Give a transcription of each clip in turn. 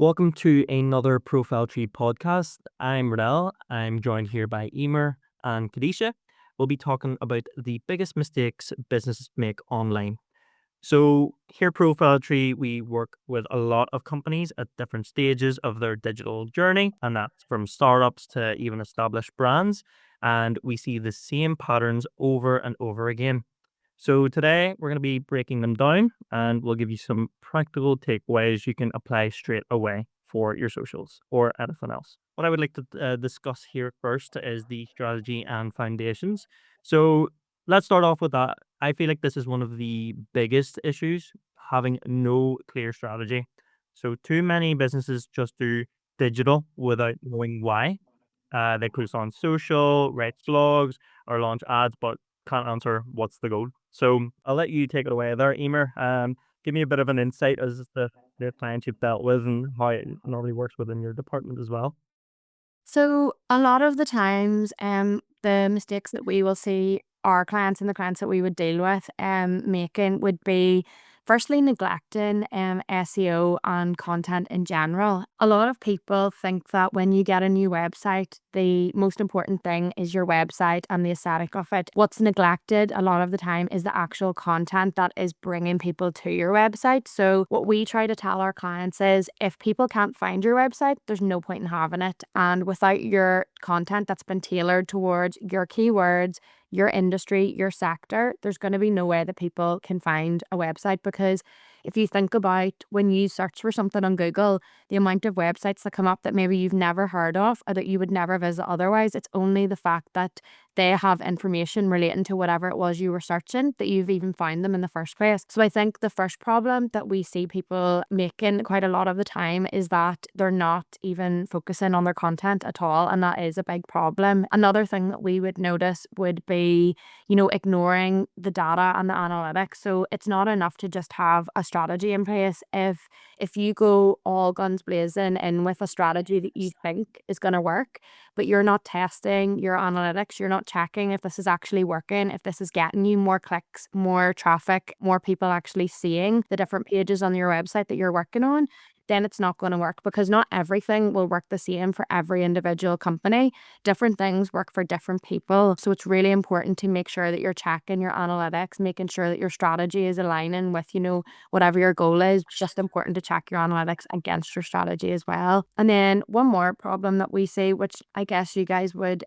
Welcome to another ProfileTree Podcast. I'm Renell. I'm joined here by Eimear and Kadisha. We'll be talking about the biggest mistakes businesses make online. So here at ProfileTree, we work with a lot of companies at different stages of their digital journey, and that's from startups to even established brands. And we see the same patterns over and over again. So today we're going to be breaking them down and we'll give you some practical takeaways you can apply straight away for your socials or anything else. What I would like to discuss here first is the strategy and foundations. So let's start off with that. I feel like this is one of the biggest issues, having no clear strategy. So too many businesses just do digital without knowing why. They post on social, write blogs, or launch ads, but can't answer what's the goal. So I'll let you take it away there, Eimear. Give me a bit of an insight as the clients you've dealt with and how it normally works within your department as well. So a lot of the times, the mistakes that we will see our clients and the clients that we would deal with making would be firstly neglecting SEO and content in general. A lot of people think that when you get a new website, the most important thing is your website and the aesthetic of it. What's neglected a lot of the time is the actual content that is bringing people to your website. So what we try to tell our clients is if people can't find your website, there's no point in having it. And without your content that's been tailored towards your keywords, your industry, your sector, there's going to be no way that people can find a website, because if you think about when you search for something on Google, the amount of websites that come up that maybe you've never heard of or that you would never visit otherwise, it's only the fact that they have information relating to whatever it was you were searching that you've even found them in the first place. So I think the first problem that we see people making quite a lot of the time is that they're not even focusing on their content at all, and that is a big problem. Another thing that we would notice would be, ignoring the data and the analytics. So it's not enough to just have a strategy in place. If you go all guns blazing in with a strategy that you think is going to work, but you're not testing your analytics, you're not checking if this is actually working, if this is getting you more clicks, more traffic, more people actually seeing the different pages on your website that you're working on, then it's not going to work, because not everything will work the same for every individual company. Different things work for different people. So it's really important to make sure that you're checking your analytics, making sure that your strategy is aligning with, whatever your goal is. It's just important to check your analytics against your strategy as well. And then one more problem that we see, which I guess you guys would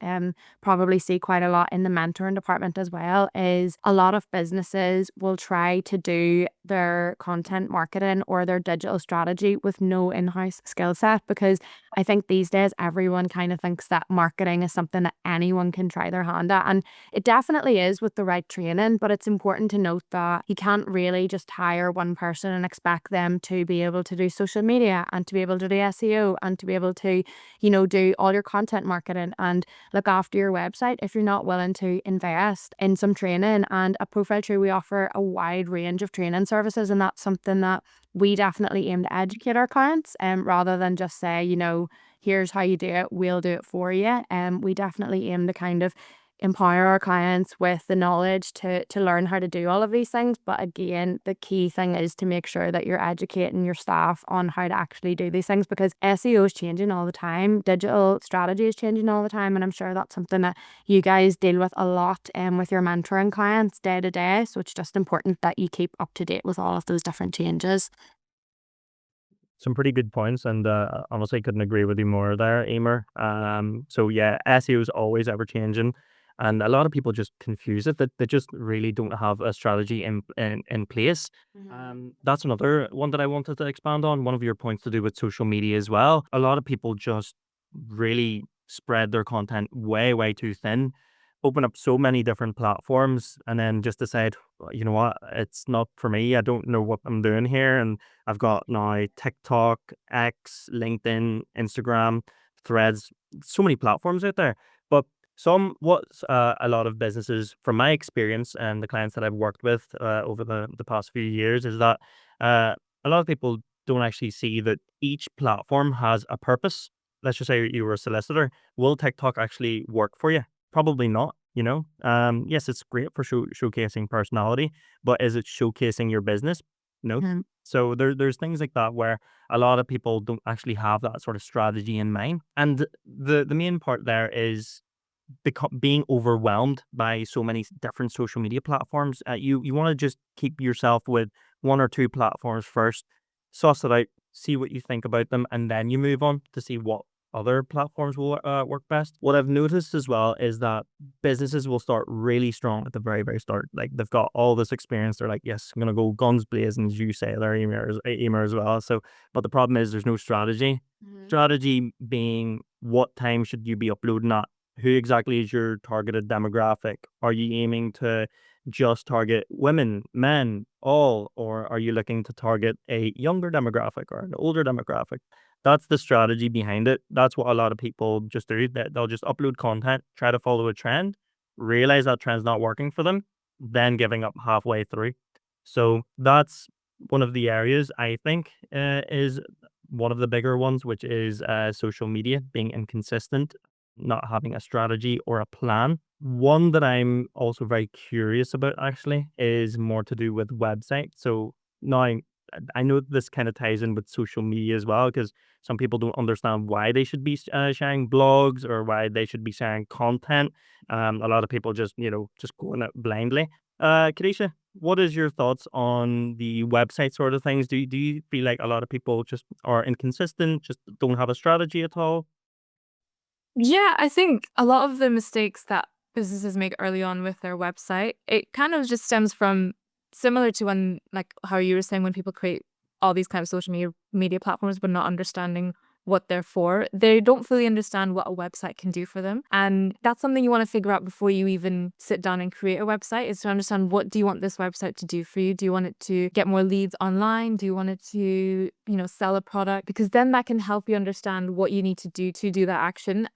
probably see quite a lot in the mentoring department as well, is a lot of businesses will try to do their content marketing or their digital strategy with no in-house skill set, because I think these days everyone kind of thinks that marketing is something that anyone can try their hand at, and it definitely is with the right training. But it's important to note that you can't really just hire one person and expect them to be able to do social media and to be able to do SEO and to be able to do all your content marketing and look after your website if you're not willing to invest in some training. And at ProfileTree, we offer a wide range of training services, and that's something that we definitely aim to educate our clients, rather than just say, here's how you do it, we'll do it for you. We definitely aim to kind of empower our clients with the knowledge to learn how to do all of these things. But again, the key thing is to make sure that you're educating your staff on how to actually do these things, because SEO is changing all the time, digital strategy is changing all the time, and I'm sure that's something that you guys deal with a lot with your mentoring clients day to day. So it's just important that you keep up to date with all of those different changes. Some pretty good points, and honestly, couldn't agree with you more there, Eimear. So yeah, SEO is always ever changing, and a lot of people just confuse it, that they just really don't have a strategy in place. That's another one that I wanted to expand on. One of your points to do with social media as well. A lot of people just really spread their content way too thin, open up so many different platforms, and then just decide, "Well, you know what, it's not for me. I don't know what I'm doing here." And I've got now TikTok, X, LinkedIn, Instagram, Threads, so many platforms out there. But a lot of businesses, from my experience and the clients that I've worked with over the past few years, is that a lot of people don't actually see that each platform has a purpose. Let's just say you were a solicitor. Will TikTok actually work for you? Probably not. Yes, it's great for showcasing personality, but is it showcasing your business? notes. Mhm. So there's things like that where a lot of people don't actually have that sort of strategy in mind. And the main part there is being overwhelmed by so many different social media platforms. You want to just keep yourself with one or two platforms first, suss it out, see what you think about them, and then you move on to see what other platforms will work best. What I've noticed as well is that businesses will start really strong at the very, very start. Like they've got all this experience. They're like, yes, I'm going to go guns blazing, as you say, they're Eimear as well. So, but the problem is there's no strategy. Mhm. Strategy being what time should you be uploading at? Who exactly is your targeted demographic? Are you aiming to just target women, men, all, or are you looking to target a younger demographic or an older demographic? That's the strategy behind it. That's what a lot of people just do. They'll just upload content, try to follow a trend, realize that trend's not working for them, then giving up halfway through. So that's one of the areas I think is one of the bigger ones, which is social media being inconsistent, not having a strategy or a plan. One that I'm also very curious about actually is more to do with websites. So now I know this kind of ties in with social media as well because some people don't understand why they should be sharing blogs or why they should be sharing content. A lot of people just just going it blindly. Kadisha, what is your thoughts on the website sort of things? Do you feel like a lot of people just are inconsistent, just don't have a strategy at all? Yeah, I think a lot of the mistakes that businesses make early on with their website, it kind of just stems from similar to when, like how you were saying, when people create all these kind of social media platforms, but not understanding what they're for. They don't fully understand what a website can do for them. And that's something you want to figure out before you even sit down and create a website, is to understand, what do you want this website to do for you? Do you want it to get more leads online? Do you want it to, sell a product? Because then that can help you understand what you need to do that action.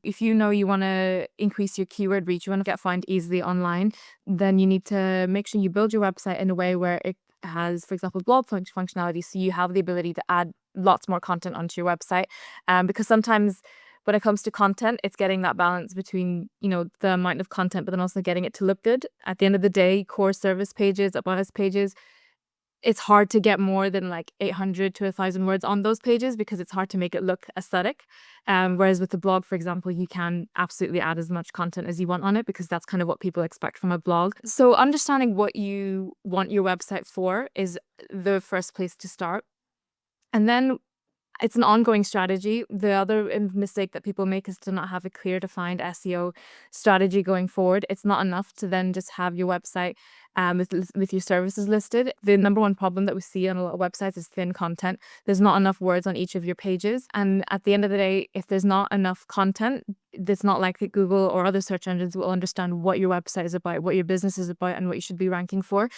If you know you want to increase your keyword reach, you want to get found easily online, then you need to make sure you build your website in a way where it has, for example, blog functionality, so you have the ability to add lots more content onto your website. Because sometimes when it comes to content, it's getting that balance between, the amount of content, but then also getting it to look good. At the end of the day, core service pages, about us pages, it's hard to get more than like 800 to 1,000 words on those pages because it's hard to make it look aesthetic. Whereas with the blog, for example, you can absolutely add as much content as you want on it, because that's kind of what people expect from a blog. So understanding what you want your website for is the first place to start. And then it's an ongoing strategy. The other mistake that people make is to not have a clear, defined SEO strategy going forward. It's not enough to then just have your website with your services listed. The number one problem that we see on a lot of websites is thin content. There's not enough words on each of your pages. And at the end of the day, if there's not enough content, it's not likely Google or other search engines will understand what your website is about, what your business is about, and what you should be ranking for.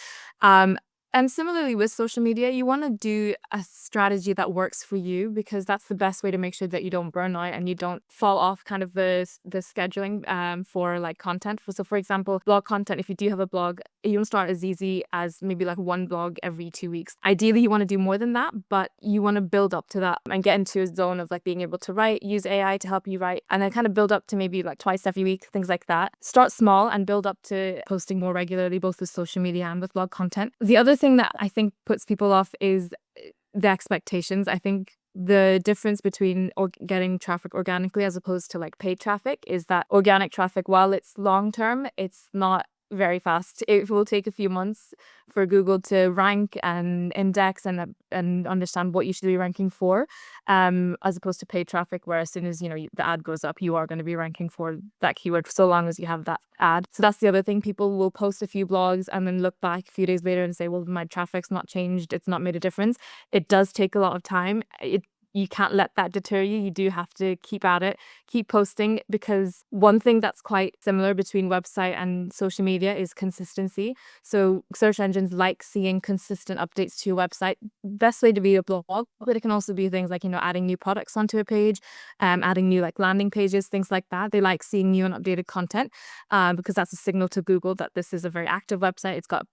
And similarly with social media, you want to do a strategy that works for you, because that's the best way to make sure that you don't burn out and you don't fall off kind of the scheduling for like content. So for example, blog content, if you do have a blog, you don't start as easy as maybe like one blog every 2 weeks. Ideally, you want to do more than that, but you want to build up to that and get into a zone of like being able to write, use AI to help you write, and then kind of build up to maybe like twice every week, things like that. Start small and build up to posting more regularly, both with social media and with blog content. The other thing that I think puts people off is the expectations. I think the difference between getting traffic organically as opposed to like paid traffic is that organic traffic, while it's long term, it's not very fast. It will take a few months for Google to rank and index and understand what you should be ranking for, as opposed to paid traffic, where as soon as the ad goes up, you are going to be ranking for that keyword so long as you have that ad. So that's the other thing. People will post a few blogs and then look back a few days later and say, well, my traffic's not changed, it's not made a difference. It does take a lot of time. You can't let that deter you. You do have to keep at it, keep posting, because one thing that's quite similar between website and social media is consistency. So search engines like seeing consistent updates to your website. Best way to be a blog, but it can also be things like, adding new products onto a page, adding new like landing pages, things like that. They like seeing new and updated content because that's a signal to Google that this is a very active website. It's got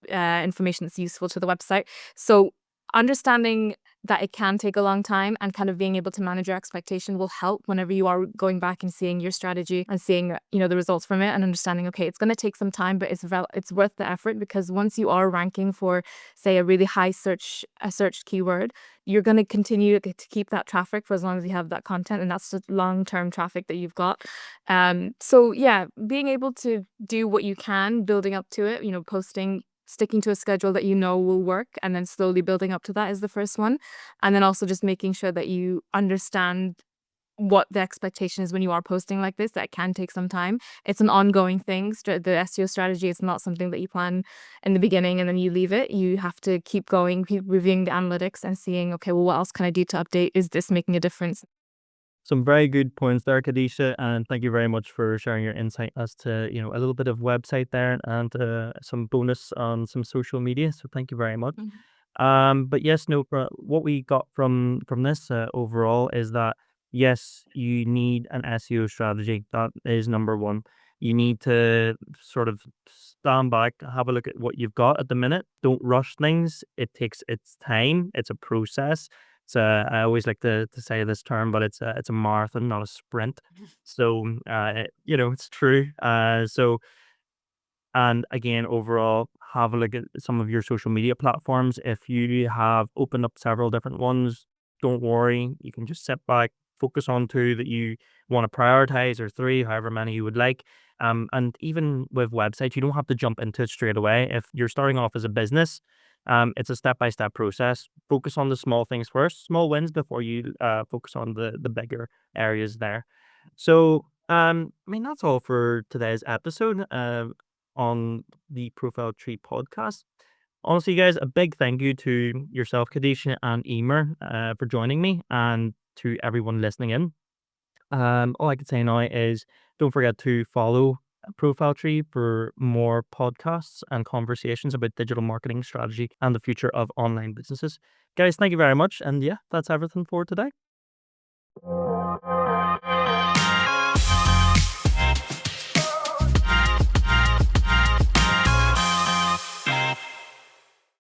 information that's useful to the website. So understanding that it can take a long time and kind of being able to manage your expectation will help whenever you are going back and seeing your strategy and seeing, the results from it, and understanding, okay, it's going to take some time, but it's worth the effort, because once you are ranking for, say, a really high searched keyword, you're going to continue to keep that traffic for as long as you have that content, and that's the long-term traffic that you've got. So yeah, being able to do what you can building up to it, posting, sticking to a schedule that will work, and then slowly building up to that is the first one. And then also just making sure that you understand what the expectation is when you are posting like this, that can take some time. It's an ongoing thing. The SEO strategy is not something that you plan in the beginning and then you leave it. You have to keep going, keep reviewing the analytics and seeing, okay, well, what else can I do to update? Is this making a difference? Some very good points there, Kadisha, and thank you very much for sharing your insight as to a little bit of website there and some bonus on some social media. So thank you very much. But yes, no, what we got from this overall is that yes, you need an SEO strategy. That is number one. You need to sort of stand back, have a look at what you've got at the minute. Don't rush things. It takes its time. It's a process. So I always like to say this term, but it's a marathon, not a sprint. So it's true. And again, overall, have a look at some of your social media platforms. If you have opened up several different ones, don't worry. You can just sit back, focus on 2 that you want to prioritize, or 3, however many you would like. And even with websites, you don't have to jump into it straight away. If you're starting off as a business, it's a step-by-step process. Focus on the small things first, small wins before you focus on the bigger areas there. So, that's all for today's episode on the Profile Tree podcast. Honestly, guys, a big thank you to yourself, Kadisha, and Eimear for joining me, and to everyone listening in. All I can say now is don't forget to follow ProfileTree for more podcasts and conversations about digital marketing strategy and the future of online businesses. Guys, thank you very much. And yeah, that's everything for today.